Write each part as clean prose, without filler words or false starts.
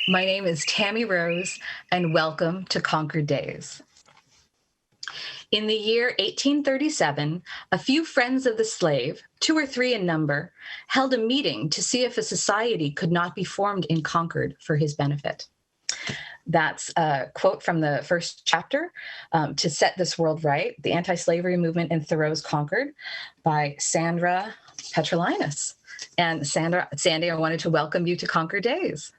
My name is Tammy Rose, and welcome to Concord Days. In the year 1837, a few friends of the slave, 2 or 3 in number, held a meeting to see if a society could not be formed in Concord for his benefit. That's a quote from the first chapter, To Set This World Right, The Anti-Slavery Movement in Thoreau's Concord, by Sandra Petrolionis. And Sandy, I wanted to welcome you to Concord Days.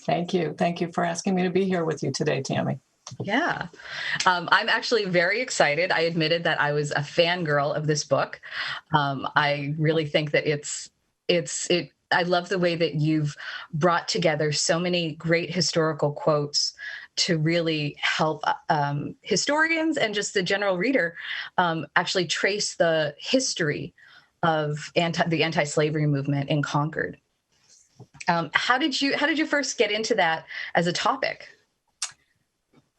Thank you. Thank you for asking me to be here with you today, Tammy. Yeah. I'm actually very excited. I admitted that I was a fangirl of this book. I really think that I love the way that you've brought together so many great historical quotes to really help historians and just the general reader actually trace the history of the anti-slavery movement in Concord. How did you first get into that as a topic?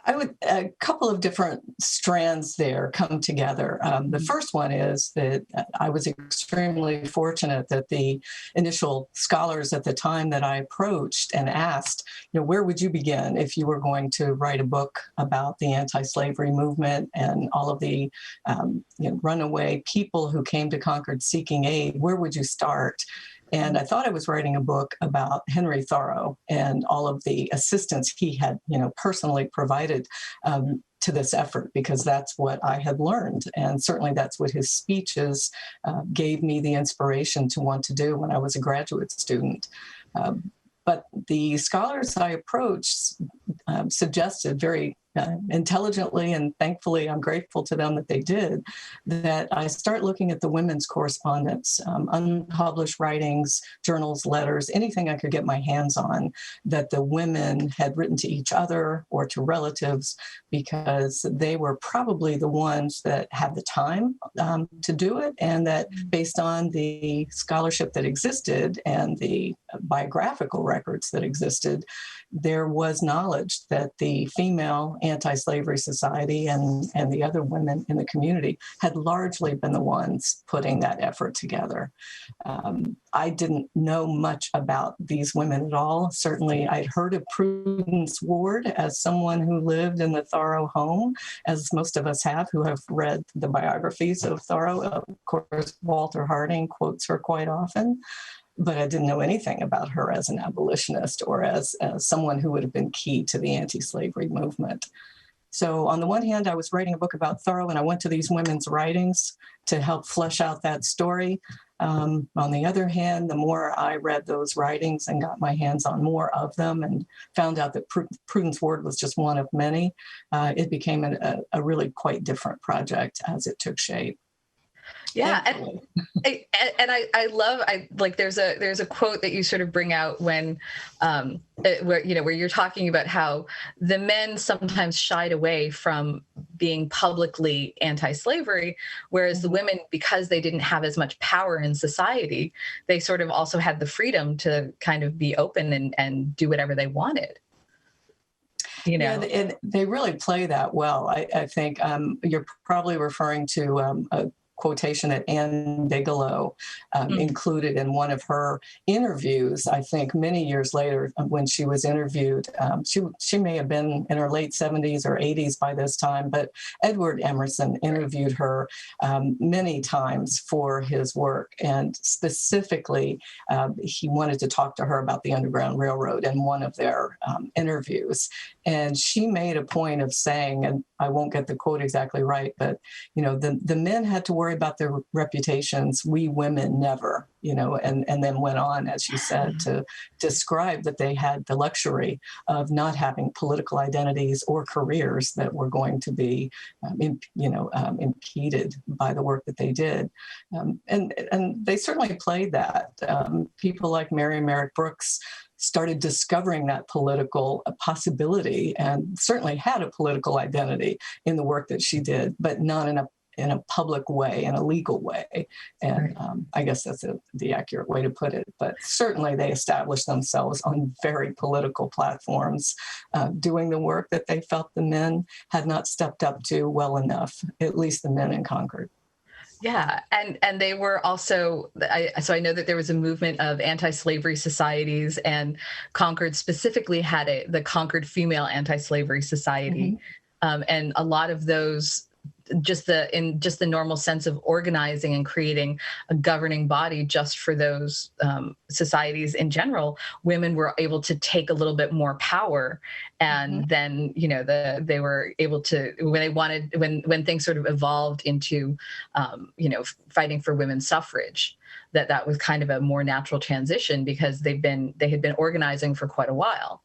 A couple of different strands there come together. The first one is that I was extremely fortunate that the initial scholars at the time that I approached and asked, where would you begin if you were going to write a book about the anti-slavery movement and all of the runaway people who came to Concord seeking aid? Where would you start? And I thought I was writing a book about Henry Thoreau and all of the assistance he had, personally provided to this effort, because that's what I had learned. And certainly that's what his speeches gave me the inspiration to want to do when I was a graduate student. But the scholars I approached suggested very intelligently, and thankfully I'm grateful to them that they did, that I start looking at the women's correspondence, unpublished writings, journals, letters, anything I could get my hands on that the women had written to each other or to relatives, because they were probably the ones that had the time to do it, and that based on the scholarship that existed and the biographical records that existed, there was knowledge that the female anti-slavery society and the other women in the community had largely been the ones putting that effort together. I didn't know much about these women at all. Certainly, I'd heard of Prudence Ward as someone who lived in the Thoreau home, as most of us have who have read the biographies of Thoreau. Of course, Walter Harding quotes her quite often. But I didn't know anything about her as an abolitionist or as someone who would have been key to the anti-slavery movement. So on the one hand, I was writing a book about Thoreau, and I went to these women's writings to help flesh out that story. On the other hand, the more I read those writings and got my hands on more of them and found out that Prudence Ward was just one of many, it became a really quite different project as it took shape. Yeah, I love there's a quote that you sort of bring out when where you're talking about how the men sometimes shied away from being publicly anti-slavery, whereas the women, because they didn't have as much power in society, they sort of also had the freedom to kind of be open and do whatever they wanted. Yeah, and they really play that well. I think you're probably referring to a quotation that Antebellum included in one of her interviews. I think many years later, when she was interviewed, she may have been in her late 70s or 80s by this time, but Edward Emerson interviewed her many times for his work, and specifically he wanted to talk to her about the Underground Railroad in one of their interviews, and she made a point of saying, and I won't get the quote exactly right, but the men had to worry about their reputations, we women never, and then went on, as you said, to describe that they had the luxury of not having political identities or careers that were going to be, impeded by the work that they did. And they certainly played that. People like Mary Merrick Brooks started discovering that political possibility and certainly had a political identity in the work that she did, but not in a public way, in a legal way. And I guess that's the accurate way to put it. But certainly they established themselves on very political platforms, doing the work that they felt the men had not stepped up to well enough, at least the men in Concord. Yeah, and they were also. So I know that there was a movement of anti-slavery societies, and Concord specifically had the Concord Female Anti-Slavery Society, Mhm. and a lot of those, just the normal sense of organizing and creating a governing body just for those societies in general, women were able to take a little bit more power, Mhm. and then they were able to, when things sort of evolved into fighting for women's suffrage, that was kind of a more natural transition because they had been organizing for quite a while.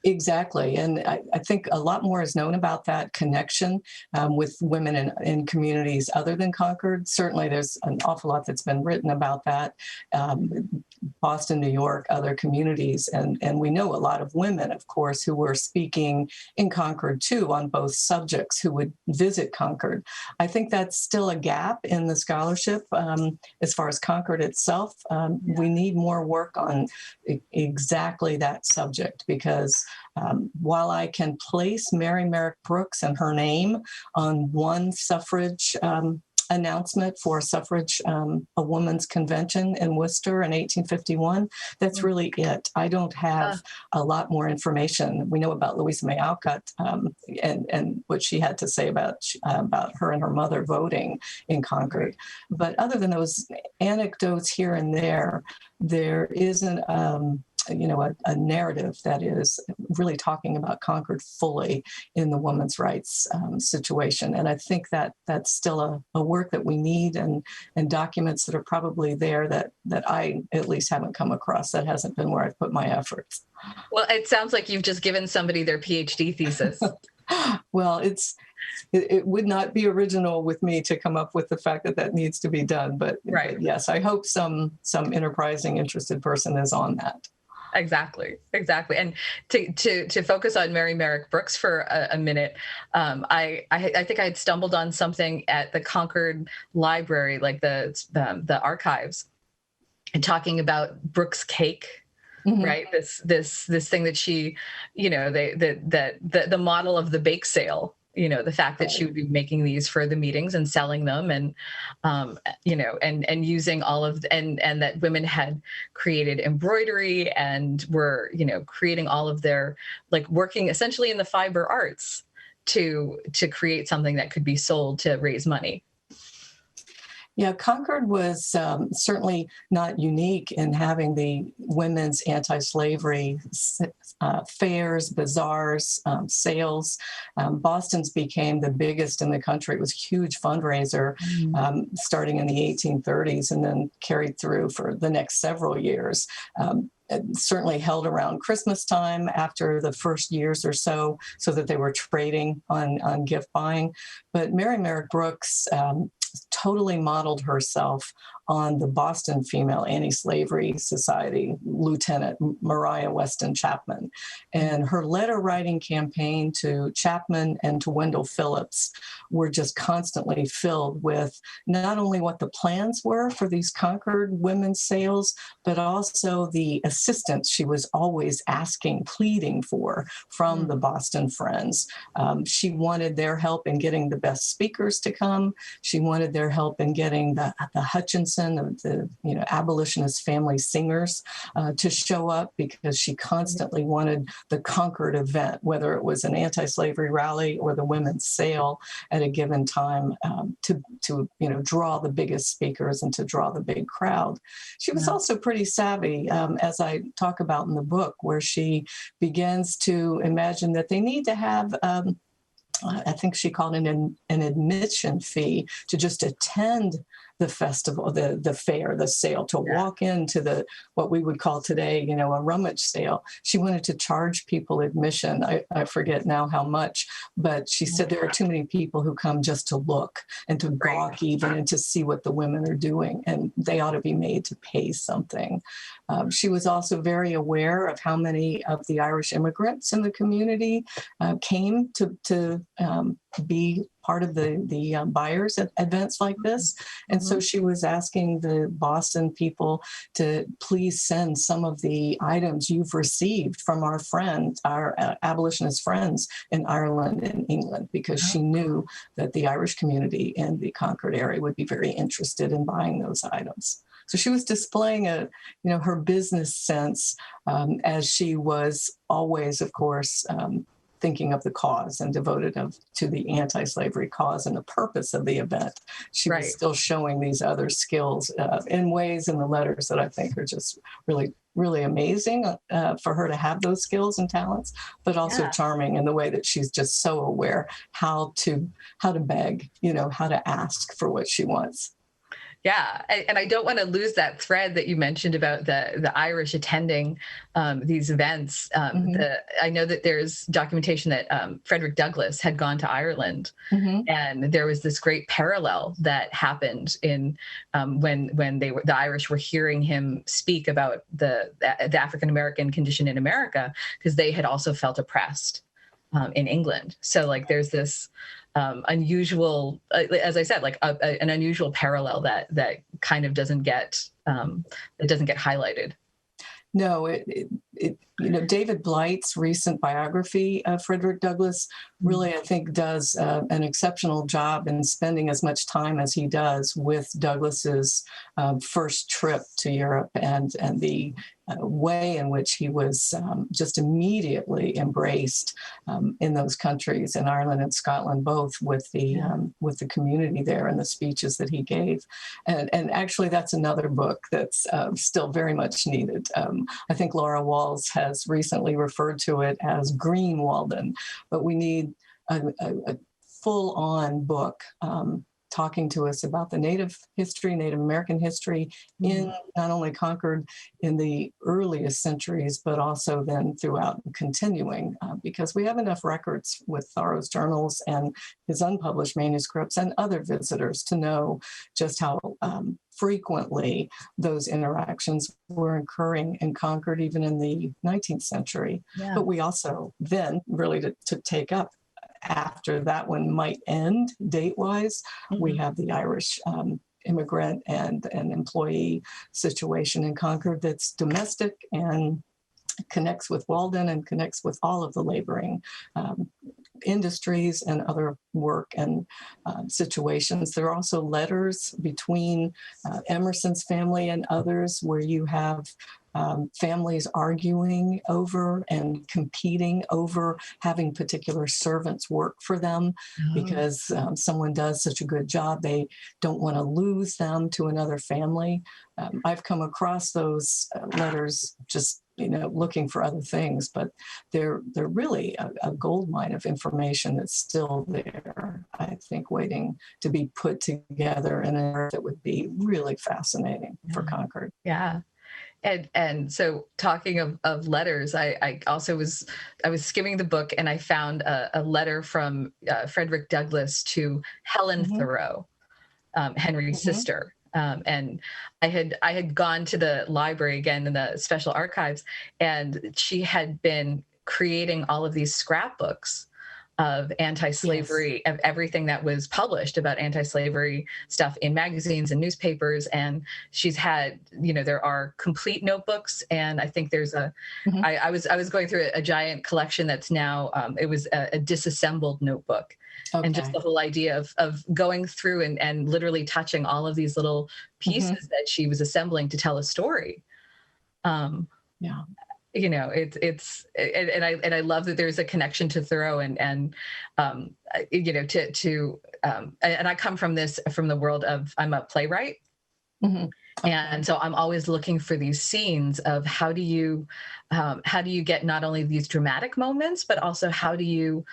Exactly. And I think a lot more is known about that connection with women in communities other than Concord. Certainly, there's an awful lot that's been written about that. Boston, New York, other communities. And we know a lot of women, of course, who were speaking in Concord too on both subjects, who would visit Concord. I think that's still a gap in the scholarship as far as Concord itself. We need more work on exactly that subject because while I can place Mary Merrick Brooks and her name on one suffrage announcement for suffrage, a woman's convention in Worcester in 1851. That's really it. I don't have a lot more information. We know about Louisa May Alcott and what she had to say about her and her mother voting in Concord. But other than those anecdotes here and there isn't a narrative that is really talking about Concord fully in the women's rights situation. And I think that that's still a work that we need and documents that are probably there that I at least haven't come across. That hasn't been where I've put my efforts. Well, it sounds like you've just given somebody their PhD thesis. Well, it would not be original with me to come up with the fact that needs to be done. But yes, I hope some enterprising, interested person is on that. Exactly. And to focus on Mary Merrick Brooks for a minute, I think I had stumbled on something at the Concord Library, like the archives, and talking about Brooks cake. Mm-hmm. Right. This thing that she, the model of the bake sale. The fact that she would be making these for the meetings and selling them, and and using all of and that women had created embroidery and were creating all of their, like, working essentially in the fiber arts to create something that could be sold to raise money. Yeah, Concord was certainly not unique in having the women's anti-slavery fairs, bazaars, sales. Boston's became the biggest in the country. It was a huge fundraiser starting in the 1830s and then carried through for the next several years. Certainly held around Christmas time after the first years or so that they were trading on gift buying. But Mary Merrick Brooks totally modeled herself on the Boston Female Anti-Slavery Society Lieutenant Maria Weston Chapman. And her letter writing campaign to Chapman and to Wendell Phillips were just constantly filled with not only what the plans were for these Concord women's sales, but also the assistance she was always asking, pleading for from the Boston Friends. She wanted their help in getting the best speakers to come. She wanted their help in getting the Hutchinson, the abolitionist family singers to show up, because she constantly wanted the Concord event, whether it was an anti-slavery rally or the women's sale at a given time, to draw the biggest speakers and to draw the big crowd. She was also pretty savvy, as I talk about in the book, where she begins to imagine that they need to have I think she called it an admission fee to just attend the festival, the fair, the sale, to walk into what we would call today, a rummage sale. She wanted to charge people admission. I forget now how much, but she said there are too many people who come just to look and to gawk even and to see what the women are doing, and they ought to be made to pay something. She was also very aware of how many of the Irish immigrants in the community came to be part of the buyers at events like this. And so she was asking the Boston people to please send some of the items you've received from our friends, our abolitionist friends in Ireland and England, because she knew that the Irish community in the Concord area would be very interested in buying those items. So she was displaying her business sense, as she was always, of course, thinking of the cause and devoted to the anti-slavery cause and the purpose of the event. She was still showing these other skills in ways in the letters that I think are just really, really amazing for her to have those skills and talents, but also charming in the way that she's just so aware how to beg, how to ask for what she wants. Yeah, and I don't want to lose that thread that you mentioned about the Irish attending these events. I know that there's documentation that Frederick Douglass had gone to Ireland, and there was this great parallel that happened in when the Irish were hearing him speak about the African American condition in America, because they had also felt oppressed in England. So like there's this unusual, as I said, like an unusual parallel that kind of doesn't get highlighted. No, David Blight's recent biography of Frederick Douglass really, I think, does an exceptional job in spending as much time as he does with Douglass's first trip to Europe and the way in which he was just immediately embraced in those countries, in Ireland and Scotland, both with the community there and the speeches that he gave. And actually, that's another book that's still very much needed. I think Laura Walls has recently referred to it as Green Walden, but we need a full-on book talking to us about the Native American history in not only Concord in the earliest centuries, but also then throughout and continuing, because we have enough records with Thoreau's journals and his unpublished manuscripts and other visitors to know just how frequently those interactions were occurring in Concord, even in the 19th century. Yeah. But we also then really to take up after that one might end date-wise, we have the Irish immigrant and employee situation in Concord that's domestic and connects with Walden and connects with all of the laboring industries and other work and situations. There are also letters between Emerson's family and others where you have families arguing over and competing over having particular servants work for them because someone does such a good job. They don't want to lose them to another family. I've come across those letters just looking for other things, but they're really a goldmine of information that's still there, I think, waiting to be put together in a way that would be really fascinating for Concord. Yeah. And so talking of letters, I was skimming the book and I found a letter from Frederick Douglass to Helen Thoreau, Henry's sister. And I had gone to the library again in the special archives, and she had been creating all of these scrapbooks of anti-slavery, of everything that was published about anti-slavery stuff in magazines and newspapers. And she's had, there are complete notebooks. And I think there's I was going through a giant collection that's now, it was a disassembled notebook. Okay. And just the whole idea of going through and literally touching all of these little pieces that she was assembling to tell a story. It's I love that there's a connection to Thoreau and I come from the world of, I'm a playwright. And so I'm always looking for these scenes of how do you get not only these dramatic moments, but also how do you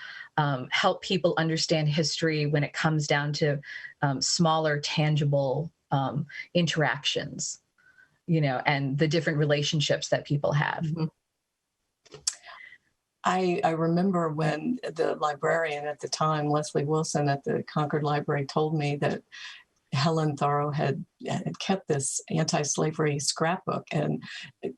help people understand history when it comes down to smaller, tangible interactions, and the different relationships that people have. I remember when the librarian at the time, Leslie Wilson at the Concord Library, told me that Helen Thoreau had had kept this anti-slavery scrapbook. And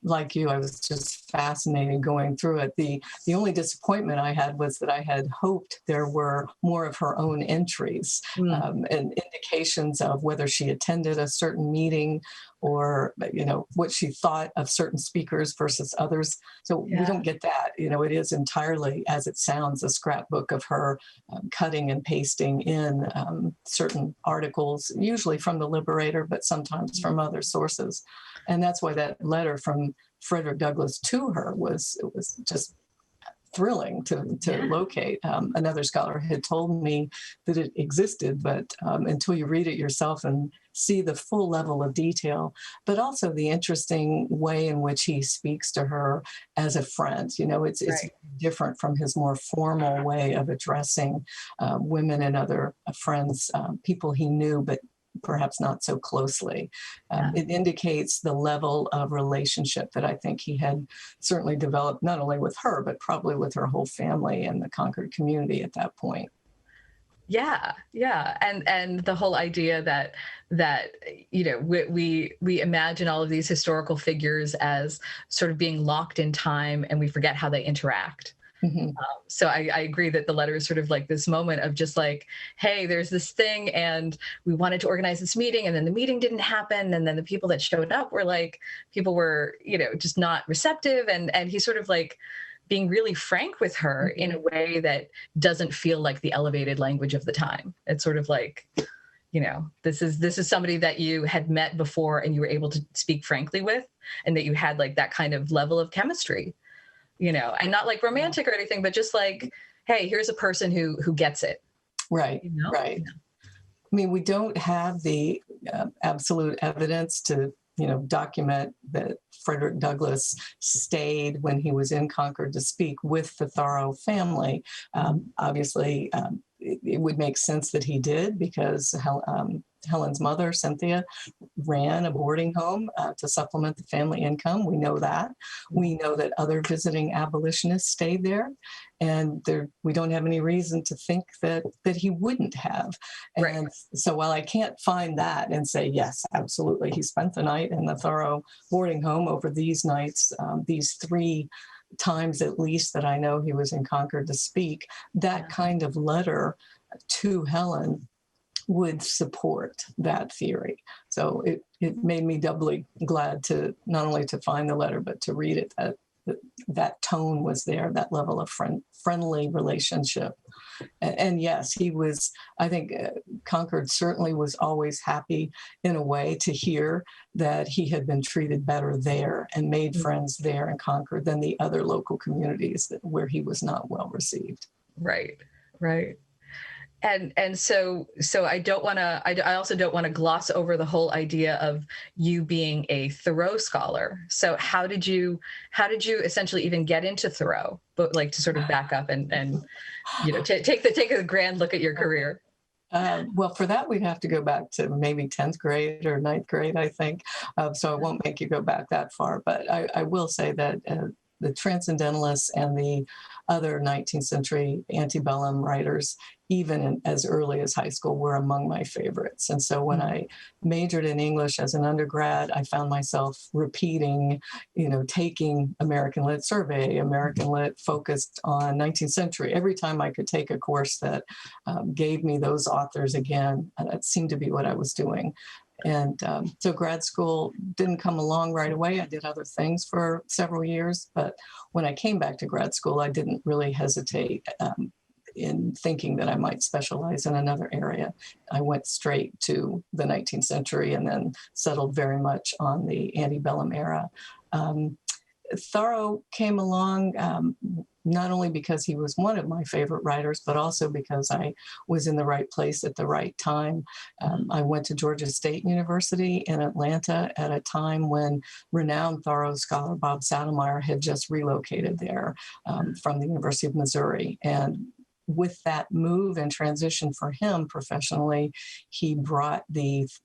like you, I was just fascinated going through it. The only disappointment I had was that I had hoped there were more of her own entries and indications of whether she attended a certain meeting or, what she thought of certain speakers versus others. So we don't get that. It is entirely, as it sounds, a scrapbook of her cutting and pasting in certain articles, usually from the Liberator, but sometimes from other sources. And that's why that letter from Frederick Douglass to her was just thrilling to locate. Another scholar had told me that it existed, but until you read it yourself and see the full level of detail, but also the interesting way in which he speaks to her as a friend. It's different from his more formal way of addressing women and other friends, people he knew, but perhaps not so closely. It indicates the level of relationship that I think he had certainly developed, not only with her, but probably with her whole family and the Concord community at that point. Yeah. And the whole idea that we imagine all of these historical figures as sort of being locked in time, and we forget how they interact. Mm-hmm. So I agree that the letter is sort of like this moment of just like, hey, there's this thing and we wanted to organize this meeting and then the meeting didn't happen. And then the people that showed up were like, people were, just not receptive. And he's sort of like being really frank with her in a way that doesn't feel like the elevated language of the time. It's sort of like, this is somebody that you had met before and you were able to speak frankly with, and that you had like that kind of level of chemistry. And not like romantic or anything, but just like, hey, here's a person who gets it. Right, right. I mean, we don't have the absolute evidence to, document that Frederick Douglass stayed when he was in Concord to speak with the Thoreau family. Obviously, it would make sense that he did, because Helen's mother, Cynthia, ran a boarding home to supplement the family income. We know that. We know that other visiting abolitionists stayed there, and we don't have any reason to think that he wouldn't have. And so while I can't find that and say, yes, absolutely, he spent the night in the Thoreau boarding home over these nights, these 3 times at least that I know he was in Concord to speak, that kind of letter to Helen would support that theory. So it made me doubly glad to not only to find the letter, but to read it, that tone was there, that level of friendly relationship. And yes, he was, I think Concord certainly was always happy in a way to hear that he had been treated better there and made friends there in Concord than the other local communities where he was not well received. Right. And so I also don't want to gloss over the whole idea of you being a Thoreau scholar. So how did you essentially even get into Thoreau, but like to sort of back up and take a grand look at your career? Well, for that, we'd have to go back to maybe 10th grade or 9th grade, I think. So I won't make you go back that far, but I will say that the Transcendentalists and the other 19th century antebellum writers, even as early as high school, were among my favorites. And so when I majored in English as an undergrad, I found myself repeating, taking American Lit Survey, American Lit focused on 19th century. Every time I could take a course that gave me those authors again, that seemed to be what I was doing. And so grad school didn't come along right away. I did other things for several years, but when I came back to grad school, I didn't really hesitate in thinking that I might specialize in another area. I went straight to the 19th century and then settled very much on the antebellum era. Thoreau came along not only because he was one of my favorite writers, but also because I was in the right place at the right time. I went to Georgia State University in Atlanta at a time when renowned Thoreau scholar Bob Saddlemeyer had just relocated there from the University of Missouri. And with that move and transition for him professionally, he brought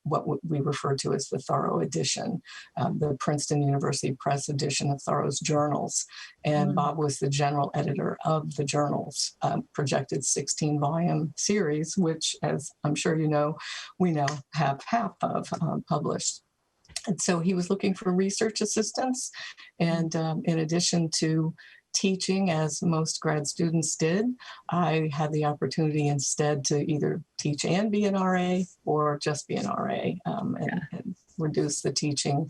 what we refer to as the Thoreau edition, the Princeton University Press edition of Thoreau's journals. And Bob was the general editor of the journals, projected 16-volume series, which, as I'm sure you know, we now have half of published. And so he was looking for research assistants. And in addition to teaching, as most grad students did, I had the opportunity instead to either teach and be an RA or just be an RA and reduce the teaching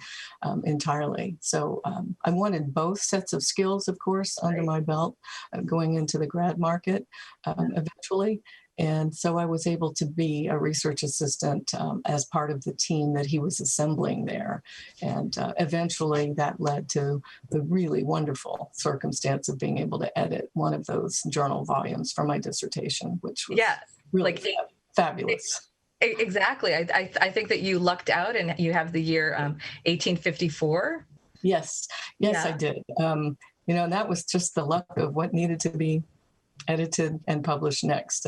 entirely. So I wanted both sets of skills, of course, under my belt going into the grad market eventually. And so I was able to be a research assistant as part of the team that he was assembling there. And eventually that led to the really wonderful circumstance of being able to edit one of those journal volumes for my dissertation, which was really fabulous. Exactly. I think that you lucked out and you have the year 1854. Yes, I did. And that was just the luck of what needed to be edited and published next.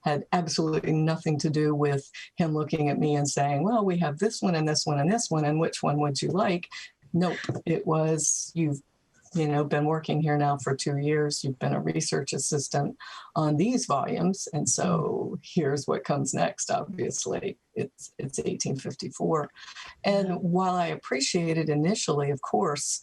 Had absolutely nothing to do with him looking at me and saying, well, we have this one and this one and this one, and which one would you like? Nope. It was, you've been working here now for 2 years. You've been a research assistant on these volumes. And so here's what comes next, obviously. It's 1854. And while I appreciated initially, of course,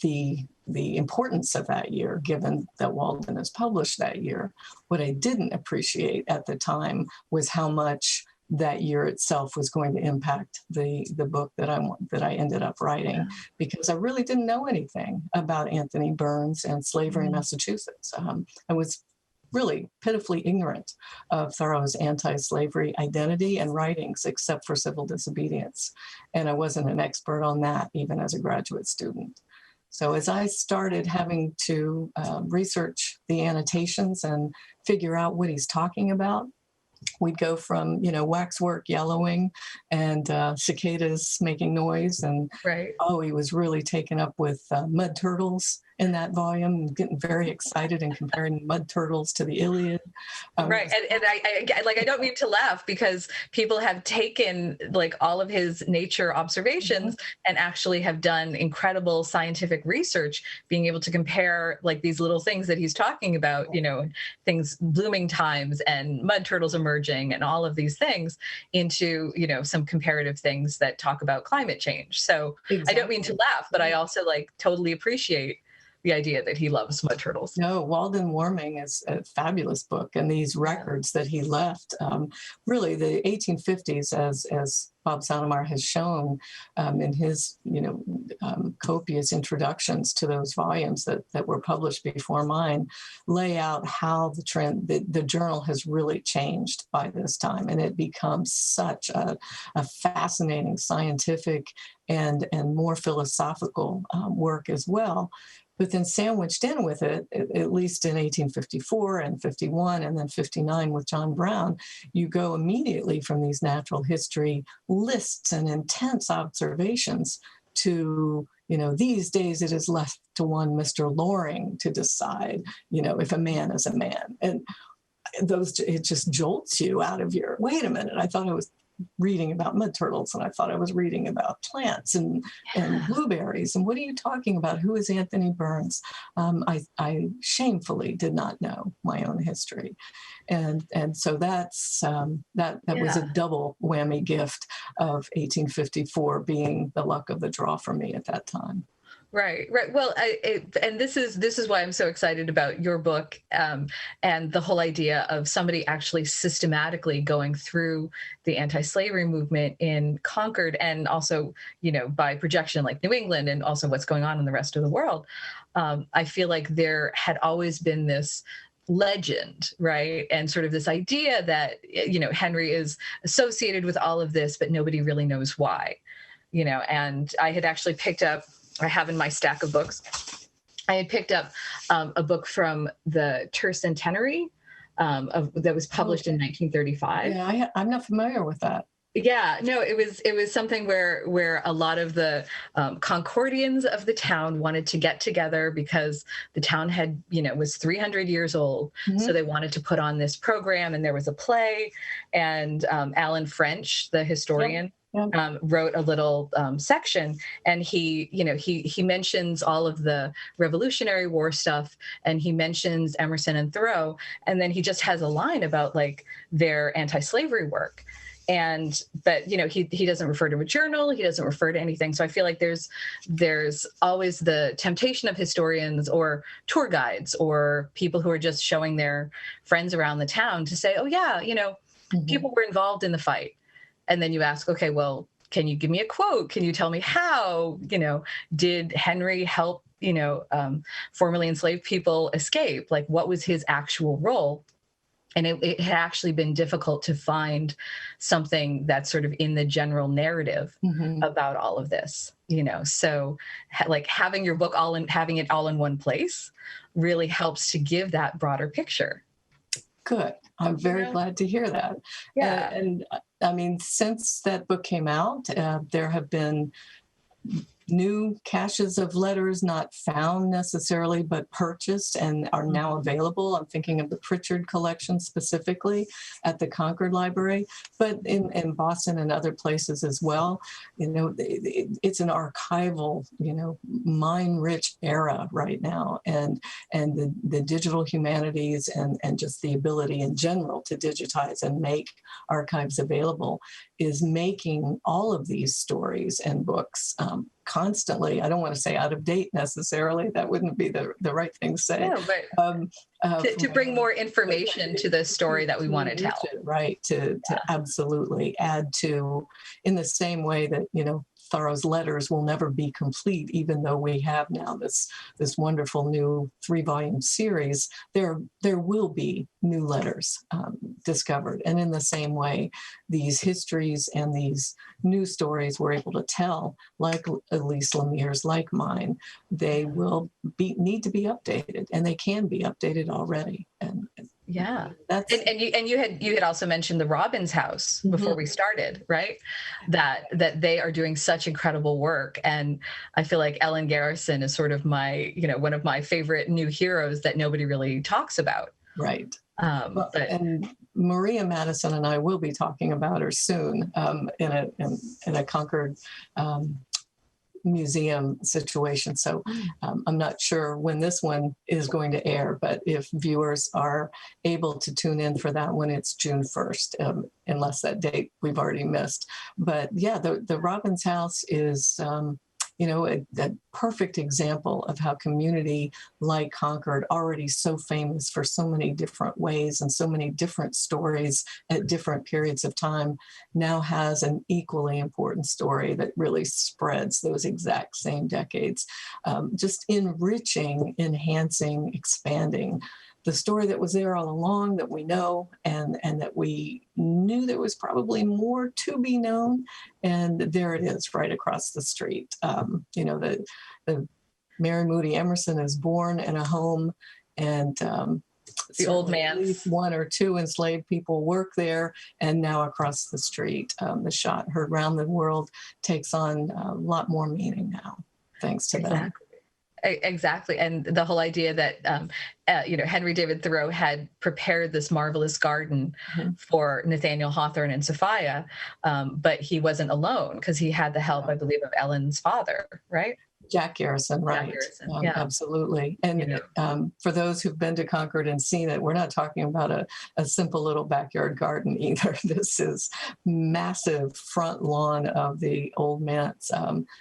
the importance of that year, given that Walden is published that year, what I didn't appreciate at the time was how much that year itself was going to impact the book that I ended up writing, because I really didn't know anything about Anthony Burns and slavery in Massachusetts. I was really pitifully ignorant of Thoreau's anti-slavery identity and writings, except for civil disobedience. And I wasn't an expert on that, even as a graduate student. So as I started having to research the annotations and figure out what he's talking about, we'd go from, waxwork yellowing and cicadas making noise. And, he was really taken up with mud turtles in that volume, getting very excited and comparing mud turtles to the Iliad. And I don't mean to laugh, because people have taken all of his nature observations and actually have done incredible scientific research, being able to compare these little things that he's talking about, things, blooming times and mud turtles emerging and all of these things into, some comparative things that talk about climate change. So I don't mean to laugh, but I also totally appreciate the idea that he loves mud turtles. No, Walden Warming is a fabulous book, and these records that he left, really the 1850s, as Bob Sotomayor has shown in his, copious introductions to those volumes that were published before mine, lay out how the journal has really changed by this time, and it becomes such a fascinating scientific and more philosophical work as well. But then sandwiched in with it, at least in 1854 and 51 and then 59 with John Brown, you go immediately from these natural history lists and intense observations to, these days it is left to one Mr. Loring to decide, if a man is a man. And it just jolts you out of your, wait a minute, I thought I was reading about mud turtles, and I thought I was reading about plants and blueberries. And what are you talking about? Who is Anthony Burns? I shamefully did not know my own history, and so that was a double whammy gift of 1854 being the luck of the draw for me at that time. Right. Well, and this is why I'm so excited about your book and the whole idea of somebody actually systematically going through the anti-slavery movement in Concord, and also, by projection, New England, and also what's going on in the rest of the world. I feel like there had always been this legend, right? And sort of this idea that, Henry is associated with all of this, but nobody really knows why, and I had actually I have in my stack of books, I had picked up a book from the Tercentenary that was published in 1935. Yeah, I'm not familiar with that. Yeah, no, it was something where a lot of the Concordians of the town wanted to get together because the town had, was 300 years old. So they wanted to put on this program, and there was a play, and Alan French, the historian, wrote a little section, and he mentions all of the Revolutionary War stuff, and he mentions Emerson and Thoreau, and then he just has a line about like their anti-slavery work. But he doesn't refer to a journal. He doesn't refer to anything. So I feel like there's always the temptation of historians or tour guides or people who are just showing their friends around the town to say, oh yeah, people were involved in the fight. And then you ask, okay, well, can you give me a quote? Can you tell me how, did Henry help, formerly enslaved people escape? Like, what was his actual role? And it had actually been difficult to find something that's sort of in the general narrative about all of this, So like having your book having it all in one place really helps to give that broader picture. Good. I'm very glad to hear that. Yeah. And I mean, since that book came out, there have been new caches of letters not found necessarily, but purchased and are now available. I'm thinking of the Pritchard collection specifically at the Concord Library, but in Boston and other places as well. It's an archival, mine-rich era right now. And the digital humanities and just the ability in general to digitize and make archives available is making all of these stories and books constantly, I don't want to say out of date necessarily, that wouldn't be the right thing to say. No, but to bring more information to the story that we want to tell. Right, to absolutely add to, in the same way that, Thoreau's letters will never be complete, even though we have now this wonderful new 3-volume series. There will be new letters discovered, and in the same way, these histories and these new stories we're able to tell, like Elise Lemire's, like mine, they will need to be updated, and they can be updated already. And yeah, and you had also mentioned the Robbins House before we started, right? That they are doing such incredible work, and I feel like Ellen Garrison is sort of my one of my favorite new heroes that nobody really talks about. Right. And Maria Madison and I will be talking about her soon in a Concord museum situation. So I'm not sure when this one is going to air, but if viewers are able to tune in for that one, it's June 1st, unless that date we've already missed. But yeah, the Robbins House is a perfect example of how community like Concord, already so famous for so many different ways and so many different stories at different periods of time, now has an equally important story that really spreads those exact same decades, just enriching, enhancing, expanding the story that was there all along, that we know, and that we knew there was probably more to be known. And there it is right across the street. The Mary Moody Emerson is born in a home, and the old man's 1 or 2 enslaved people work there, and now across the street, the shot heard round the world takes on a lot more meaning now, thanks to them. Exactly. And the whole idea that, Henry David Thoreau had prepared this marvelous garden for Nathaniel Hawthorne and Sophia, but he wasn't alone because he had the help, I believe, of Ellen's father, right? Jack Garrison, right. Jack Garrison, yeah. Absolutely. And for those who've been to Concord and seen it, we're not talking about a simple little backyard garden either. This is massive front lawn of the old manse,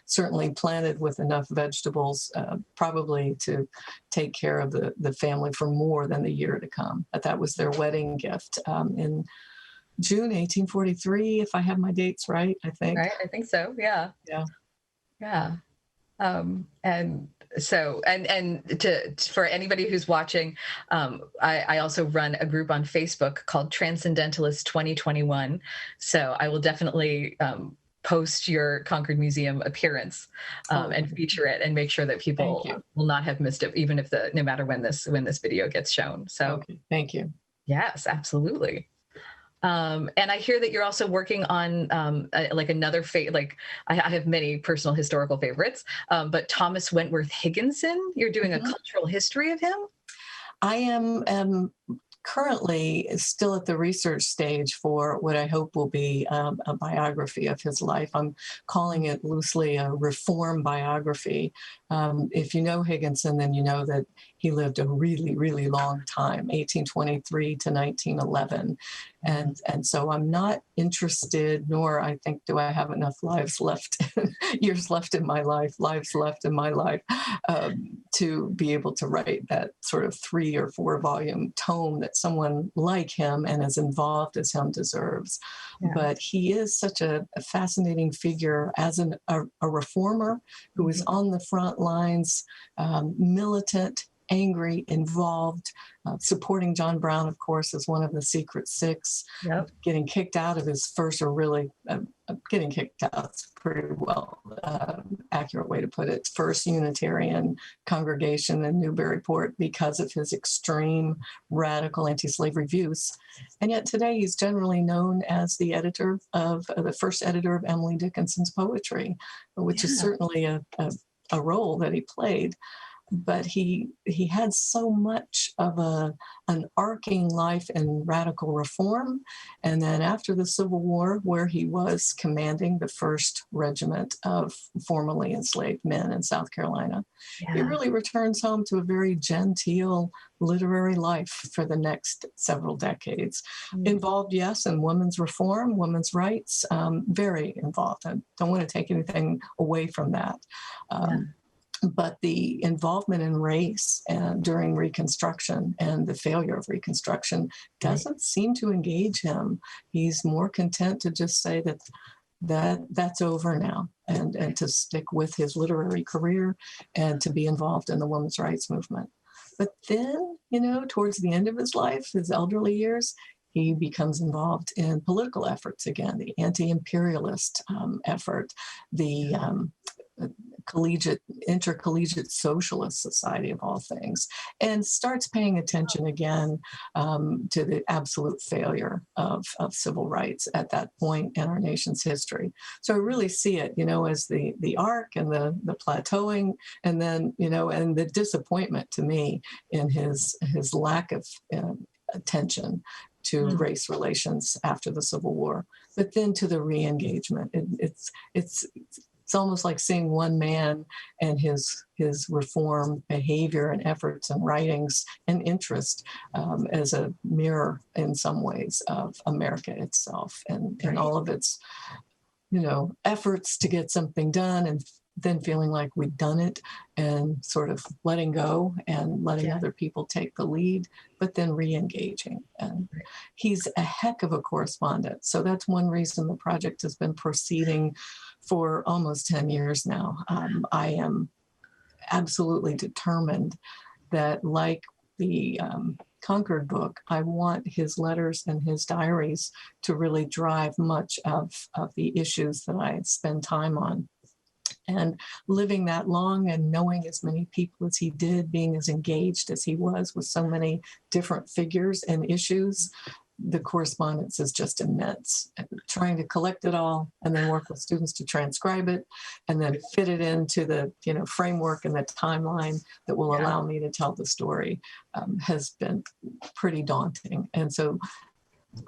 certainly planted with enough vegetables, probably to take care of the family for more than the year to come. But that was their wedding gift in June 1843, if I have my dates right, I think. Right, I think so, yeah. Yeah. Yeah. And so, for anybody who's watching, I also run a group on Facebook called Transcendentalist 2021. So I will definitely post your Concord Museum appearance and feature it and make sure that people will not have missed it, even if no matter when this video gets shown. So okay. Thank you. Yes, absolutely. And I hear that you're also working on like another like I have many personal historical favorites, but Thomas Wentworth Higginson. You're doing a Mhm. cultural history of him. I am currently still at the research stage for what I hope will be a biography of his life. I'm calling it loosely a reform biography. If you know Higginson, then you know that he lived a really, really long time, 1823 to 1911. And so I'm not interested, nor I think do I have enough lives left, years left in my life, lives left in my life, to be able to write that sort of 3 or 4 volume tome that someone like him and as involved as him deserves. Yeah. But he is such a fascinating figure as a reformer who is on the front lines, militant, angry, involved, supporting John Brown, of course, as one of the Secret Six, Yep. getting kicked out of his first, or really getting kicked out, is pretty well accurate way to put it, first Unitarian congregation in Newburyport because of his extreme radical anti-slavery views. And yet today he's generally known as the editor of, the first editor of Emily Dickinson's poetry, which is certainly a role that he played. But he had so much of an arcing life in radical reform. And then after the Civil War, where he was commanding the 1st Regiment of formerly enslaved men in South Carolina, he really returns home to a very genteel literary life for the next several decades. Involved, yes, in women's reform, women's rights, very involved. I don't want to take anything away from that. But the involvement in race during Reconstruction and the failure of Reconstruction doesn't seem to engage him. He's more content to just say that's over now, and to stick with his literary career and to be involved in the women's rights movement. But then, towards the end of his life, his elderly years, he becomes involved in political efforts again, the anti-imperialist effort, the intercollegiate socialist society of all things, and starts paying attention again to the absolute failure of civil rights at that point in our nation's history. So I really see it, as the arc and the plateauing, and then, and the disappointment to me in his lack of attention to race relations after the Civil War, but then to the re-engagement. It's almost like seeing one man and his reform behavior and efforts and writings and interest as a mirror in some ways of America itself and all of its, efforts to get something done, and then feeling like we've done it and sort of letting go and letting other people take the lead, but then re-engaging. And he's a heck of a correspondent. So that's one reason the project has been proceeding for almost 10 years now. I am absolutely determined that, like the Concord book, I want his letters and his diaries to really drive much of the issues that I spend time on. And living that long and knowing as many people as he did, being as engaged as he was with so many different figures and issues, the correspondence is just immense. Trying to collect it all and then work with students to transcribe it and then fit it into the framework and the timeline that will allow me to tell the story has been pretty daunting. And so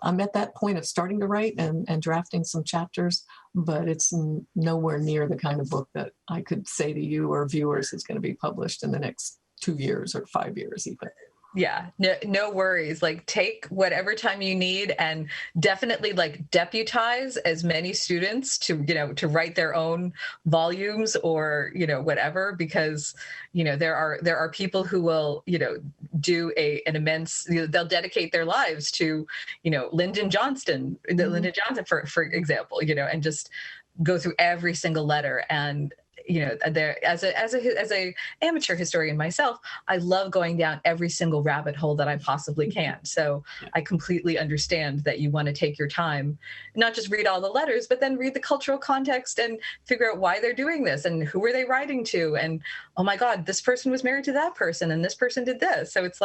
I'm at that point of starting to write and drafting some chapters, but it's nowhere near the kind of book that I could say to you or viewers is going to be published in the next 2 years or 5 years even. Yeah, no worries. Like, take whatever time you need, and definitely deputize as many students to write their own volumes or whatever, because there are people who will do an immense, they'll dedicate their lives to Lyndon Johnson for example, and just go through every single letter. And there, as a amateur historian myself, I love going down every single rabbit hole that I possibly can. So I completely understand that you want to take your time, not just read all the letters, but then read the cultural context and figure out why they're doing this and who are they writing to, and oh my God, this person was married to that person and this person did this. So it's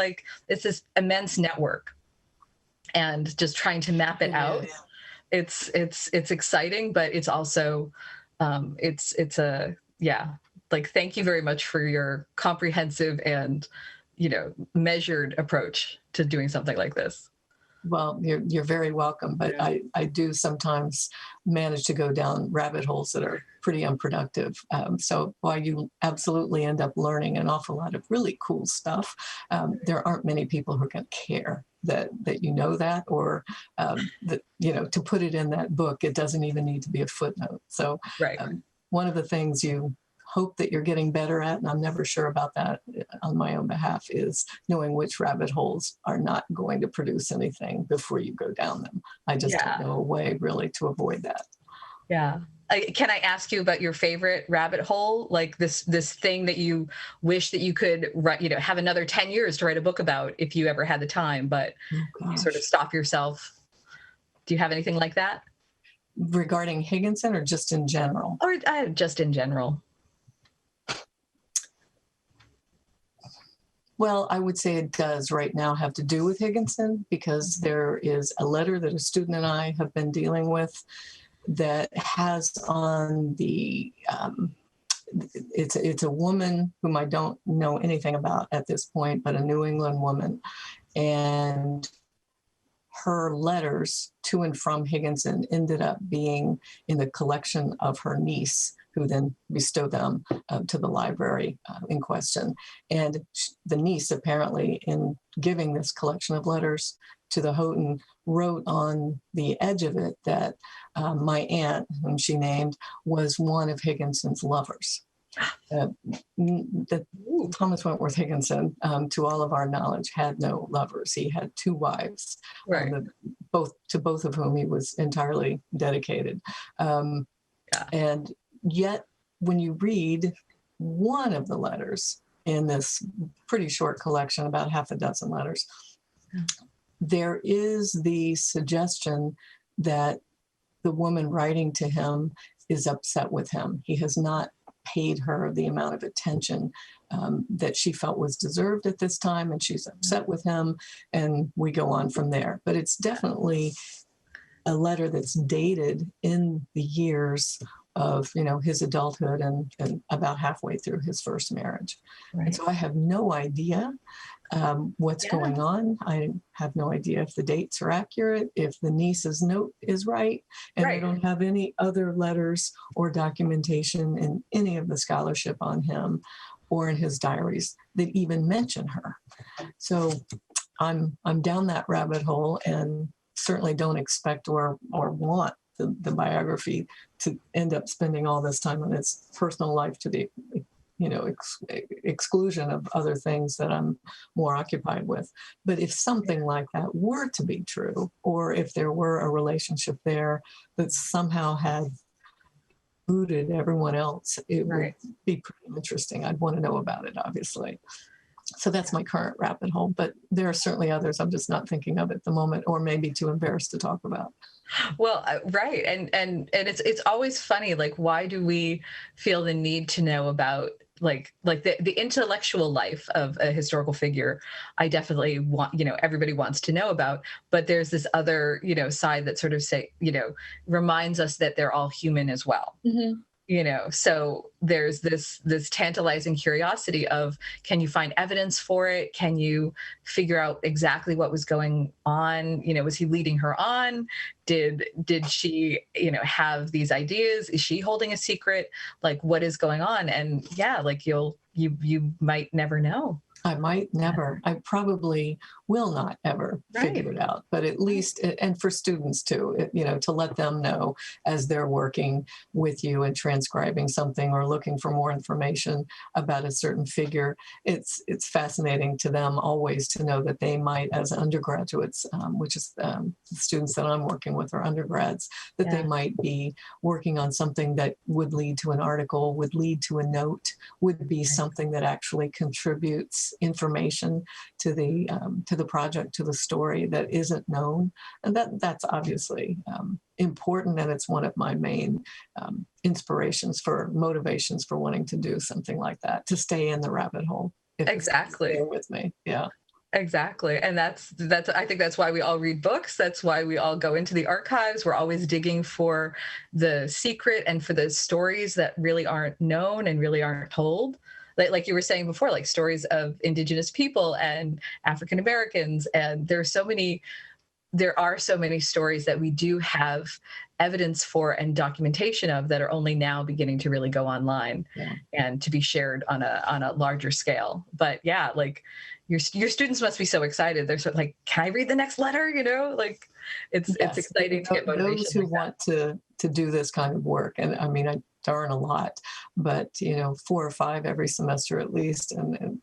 this immense network. and just trying to map it out. It's exciting, but it's also it's a like, thank you very much for your comprehensive and measured approach to doing something like this. Well, you're very welcome, but I do sometimes manage to go down rabbit holes that are pretty unproductive. So while you absolutely end up learning an awful lot of really cool stuff, there aren't many people who are going to care that you know that, or that to put it in that book. It doesn't even need to be a footnote. So Right. One of the things you hope that you're getting better at, and I'm never sure about that on my own behalf, is knowing which rabbit holes are not going to produce anything before you go down them. I just don't know a way really to avoid that. Yeah. Can I ask you about your favorite rabbit hole? Like this thing that you wish that you could write, have another 10 years to write a book about if you ever had the time, but you sort of stop yourself. Do you have anything like that? Regarding Higginson, or just in general? Or just in general. Well, I would say it does right now have to do with Higginson, because there is a letter that a student and I have been dealing with that has on the, it's a woman whom I don't know anything about at this point, but a New England woman. And her letters to and from Higginson ended up being in the collection of her niece, who then bestowed them to the library in question. And the niece, apparently, in giving this collection of letters to the Houghton, wrote on the edge of it that my aunt, whom she named, was one of Higginson's lovers. Thomas Wentworth Higginson, to all of our knowledge, had no lovers. He had two wives, right. Both of whom he was entirely dedicated. And yet, when you read one of the letters in this pretty short collection, about half a dozen letters, there is the suggestion that the woman writing to him is upset with him. He has not paid her the amount of attention that she felt was deserved at this time, and she's upset with him, and we go on from there. But it's definitely a letter that's dated in the years of his adulthood and about halfway through his first marriage. Right. And so I have no idea what's going on. I have no idea if the dates are accurate, if the niece's note is right, and I don't have any other letters or documentation in any of the scholarship on him or in his diaries that even mention her. So I'm down that rabbit hole, and certainly don't expect or want the biography to end up spending all this time on its personal life to the exclusion of other things that I'm more occupied with. But if something like that were to be true, or if there were a relationship there that somehow had included everyone else, it would be pretty interesting. I'd want to know about it, obviously. So that's my current rabbit hole, but there are certainly others I'm just not thinking of at the moment, or maybe too embarrassed to talk about. Well, right. And it's always funny, like, why do we feel the need to know about like the intellectual life of a historical figure? I definitely want, everybody wants to know about, but there's this other, side that sort of reminds us that they're all human as well. Mm-hmm. So there's this tantalizing curiosity of, can you find evidence for it? Can you figure out exactly what was going on? Was he leading her on? Did she, have these ideas? Is she holding a secret? Like, what is going on? And you might never know. I might never. I probably will not ever figure it out. But at least, and for students too, to let them know as they're working with you and transcribing something or looking for more information about a certain figure, it's fascinating to them always to know that they might, as undergraduates, which is the students that I'm working with are undergrads, that they might be working on something that would lead to an article, would lead to a note, would be something that actually contributes information to the project, to the story that isn't known. And that's obviously important, and it's one of my main motivations for wanting to do something like that, to stay in the rabbit hole. Exactly. With me. Yeah. Exactly. And that's I think that's why we all read books. That's why we all go into the archives. We're always digging for the secret and for the stories that really aren't known and really aren't told. Like you were saying before, like stories of Indigenous people and African Americans. And there are so many stories that we do have evidence for and documentation of that are only now beginning to really go online and to be shared on a larger scale. But yeah, like your students must be so excited. They're sort of like, can I read the next letter? Like it's Yes, exciting to get motivation. those who like want to do this kind of work, and I mean, there aren't a lot, but 4 or 5 every semester at least, and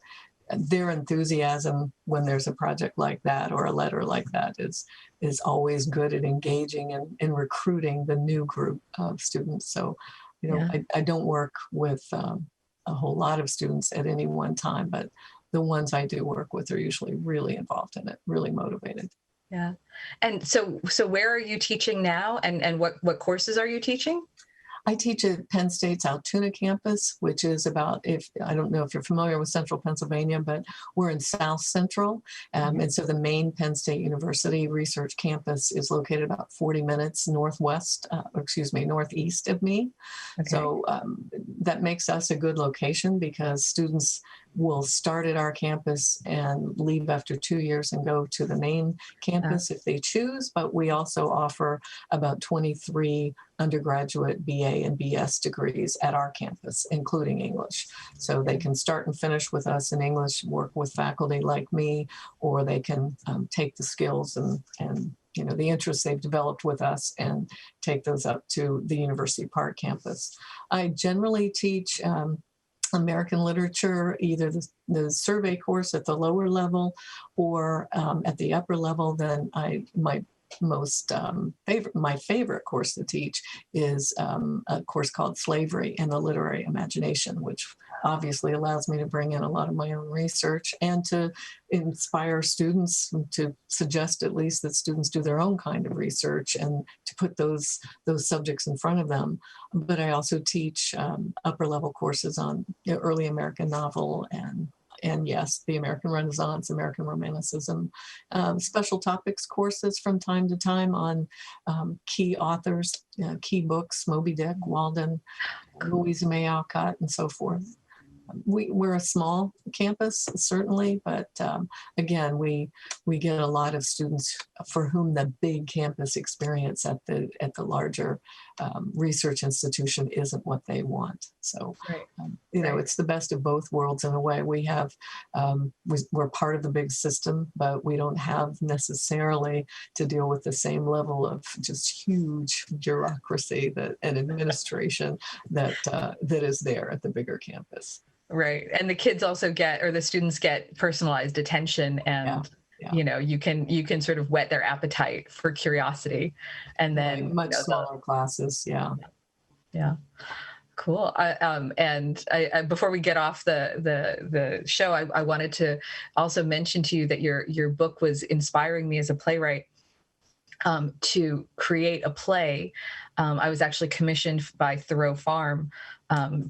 their enthusiasm when there's a project like that or a letter like that is always good at engaging and in recruiting the new group of students. So, I don't work with a whole lot of students at any one time, but the ones I do work with are usually really involved in it, really motivated. Yeah. And so where are you teaching now, and what courses are you teaching? I teach at Penn State's Altoona campus, which is about, I don't know if you're familiar with Central Pennsylvania, but we're in South Central. And so the main Penn State University research campus is located about 40 minutes northeast of me. Okay. So that makes us a good location because students will start at our campus and leave after 2 years and go to the main campus if they choose. But we also offer about 23 undergraduate BA and BS degrees at our campus, including English. So they can start and finish with us in English, work with faculty like me, or they can take the skills and the interests they've developed with us and take those up to the University Park campus. I generally teach American literature, either the survey course at the lower level or at the upper level. Then my favorite course to teach is a course called Slavery and the Literary Imagination, which obviously allows me to bring in a lot of my own research and to inspire students, to suggest at least that students do their own kind of research and to put those subjects in front of them. But I also teach upper level courses on early American novel and yes, the American Renaissance, American Romanticism, special topics courses from time to time on key authors, key books, Moby Dick, Walden, Louisa May Alcott, and so forth. We're a small campus, certainly, but again, we get a lot of students for whom the big campus experience at the larger research institution isn't what they want. So, it's the best of both worlds in a way. We have we're part of the big system, but we don't have necessarily to deal with the same level of just huge bureaucracy and administration that is there at the bigger campus. Right. And the kids also the students get personalized attention and, you can sort of whet their appetite for curiosity and then much smaller classes. Yeah. Yeah. Cool. And before we get off the show, I wanted to also mention to you that your book was inspiring me as a playwright to create a play. I was actually commissioned by Thoreau Farm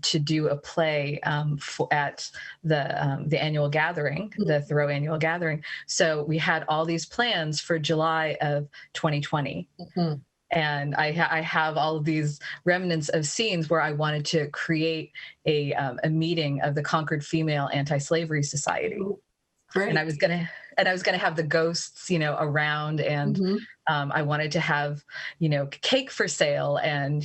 to do a play at the annual gathering, the Thoreau annual gathering. So we had all these plans for July of 2020. Mm-hmm. And I have all of these remnants of scenes where I wanted to create a meeting of the Concord Female Anti-Slavery Society. Great. And I was gonna have the ghosts, around, and I wanted to have, cake for sale and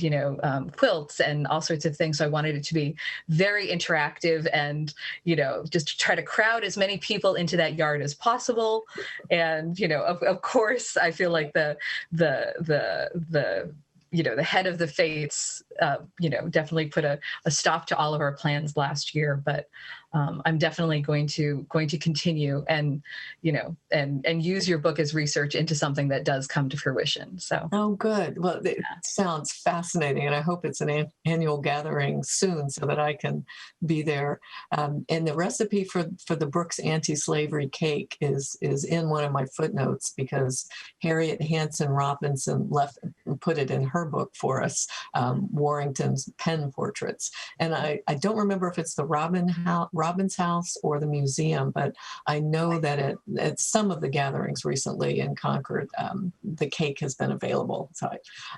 quilts and all sorts of things. So I wanted it to be very interactive and just to try to crowd as many people into that yard as possible. And of course, I feel like the head of the fates, definitely put a stop to all of our plans last year. But I'm definitely going to continue and use your book as research into something that does come to fruition. So. Oh, good. Well, it sounds fascinating, and I hope it's an annual gathering soon so that I can be there. And the recipe for the Brooks anti-slavery cake is in one of my footnotes because Harriet Hanson Robinson put it in her book for us, Warrington's Pen Portraits. And I don't remember if it's the Robin's house or the museum, but I know that at some of the gatherings recently in Concord, the cake has been available. So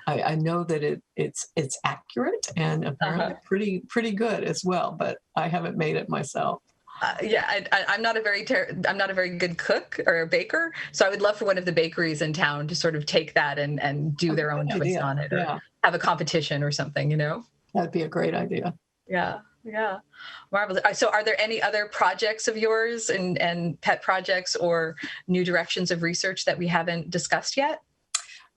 I know that it's accurate and apparently pretty good as well, but I haven't made it myself. I'm not a very good cook or a baker, so I would love for one of the bakeries in town to sort of take that and do their own twist on it, or have a competition or something, you know? That'd be a great idea. Yeah. Marvelous. So are there any other projects of yours and pet projects or new directions of research that we haven't discussed yet?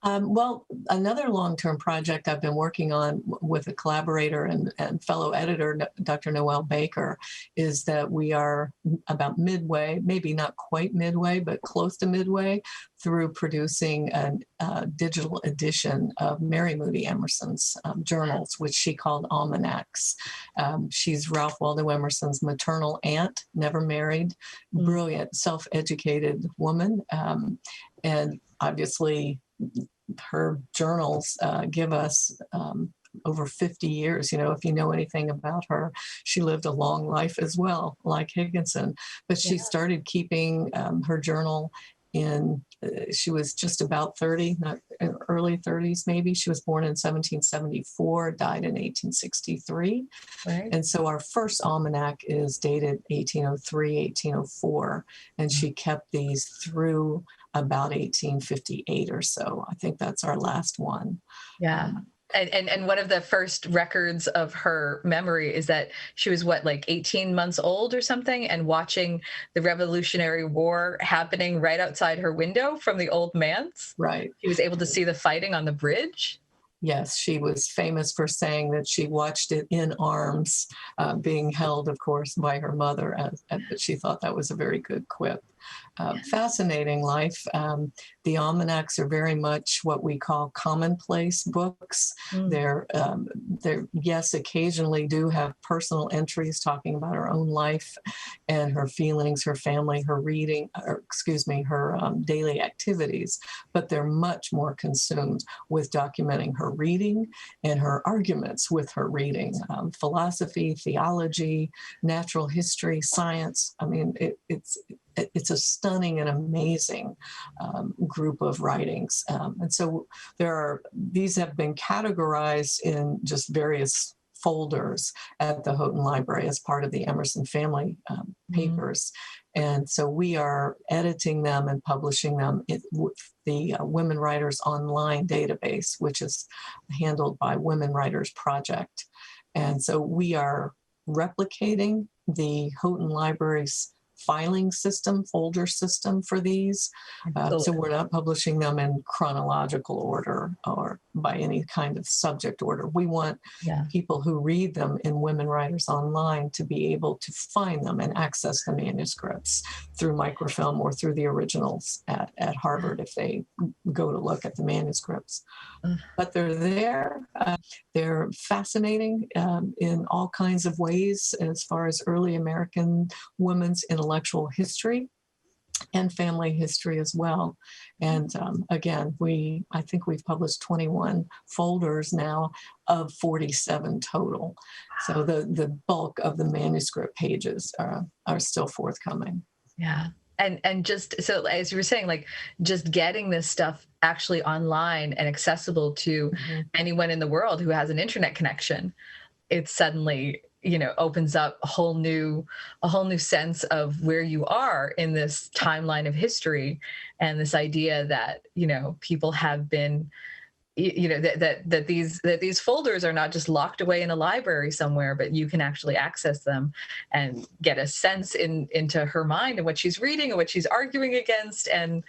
Well, another long-term project I've been working on with a collaborator and fellow editor, Dr. Noelle Baker, is that we are about midway, maybe not quite midway, but close to midway, through producing a digital edition of Mary Moody Emerson's journals, which she called almanacs. She's Ralph Waldo Emerson's maternal aunt, never married, brilliant, self-educated woman, and obviously her journals give us over 50 years. You know, if you know anything about her, she lived a long life as well, like Higginson. But she started keeping her journal she was just about 30, not early 30s maybe. She was born in 1774, died in 1863. Right. And so our first almanac is dated 1803, 1804. And she kept these through about 1858 or so. I think that's our last one. Yeah. And one of the first records of her memory is that she was like 18 months old or something, and watching the Revolutionary War happening right outside her window from the old manse. Right. She was able to see the fighting on the bridge. Yes, she was famous for saying that she watched it in arms, being held, of course, by her mother, but she thought that was a very good quip. Fascinating life. The almanacs are very much what we call commonplace books. They're yes, occasionally do have personal entries talking about her own life and her feelings, her family, her reading, her daily activities, but they're much more consumed with documenting her reading and her arguments with her reading. Philosophy, theology, natural history, science. I mean, it's a stunning and amazing group of writings. And so these have been categorized in just various folders at the Houghton Library as part of the Emerson family papers. And so we are editing them and publishing them with the Women Writers Online database, which is handled by Women Writers Project. And so we are replicating the Houghton Library's filing system, folder system for these. So we're not publishing them in chronological order or by any kind of subject order. We want people who read them in Women Writers Online to be able to find them and access the manuscripts through microfilm or through the originals at Harvard if they go to look at the manuscripts. But they're there. They're fascinating in all kinds of ways as far as early American women's intellectual history and family history as well. And again, I think we've published 21 folders now of 47 total. So the bulk of the manuscript pages are still forthcoming. Yeah. And just so, as you were saying, like just getting this stuff actually online and accessible to anyone in the world who has an internet connection, it suddenly, opens up a whole new sense of where you are in this timeline of history, and this idea that, people have been, that these folders are not just locked away in a library somewhere, but you can actually access them and get a sense into her mind and what she's reading and what she's arguing against, and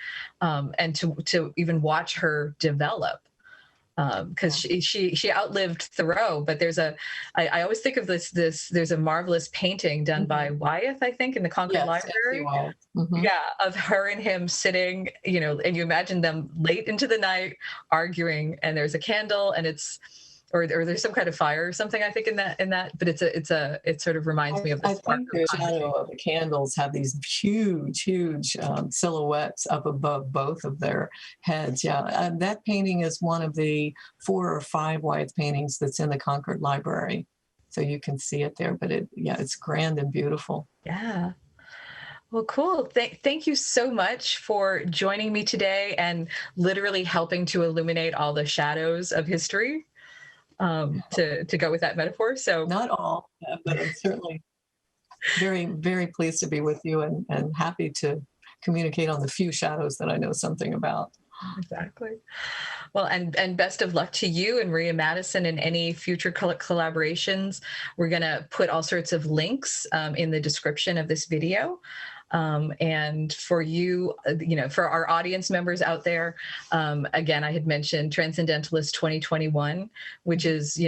to even watch her develop. Because she outlived Thoreau, but I always think of there's a marvelous painting done by Wyeth, I think, in the Concord Library. Yeah, of her and him sitting, and you imagine them late into the night arguing, and there's a candle, and or there's some kind of fire or something, I think, in that, but it sort of reminds me of the spark. I think the shadow of the candles have these huge silhouettes up above both of their heads. Yeah, that painting is one of the 4 or 5 Wyeth paintings that's in the Concord Library. so you can see it there. But it's grand and beautiful. Yeah. Well, cool. Thank you so much for joining me today and literally helping to illuminate all the shadows of history, to go with that metaphor. So Not all, but I'm certainly very, very pleased to be with you and happy to communicate on the few shadows that I know something about. exactly. Well, and best of luck to you and Maria Madison in any future collaborations. We're going to put all sorts of links in the description of this video. And for you, for our audience members out there, again, I had mentioned Transcendentalist 2021, which is,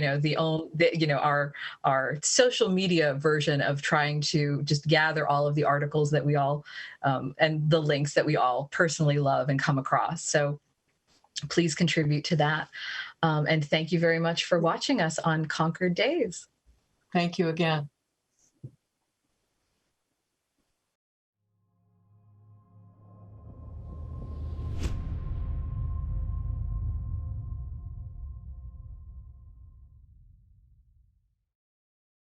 our social media version of trying to just gather all of the articles that we all, and the links that we all personally love and come across. So please contribute to that. And thank you very much for watching us on Concord Days. Thank you again.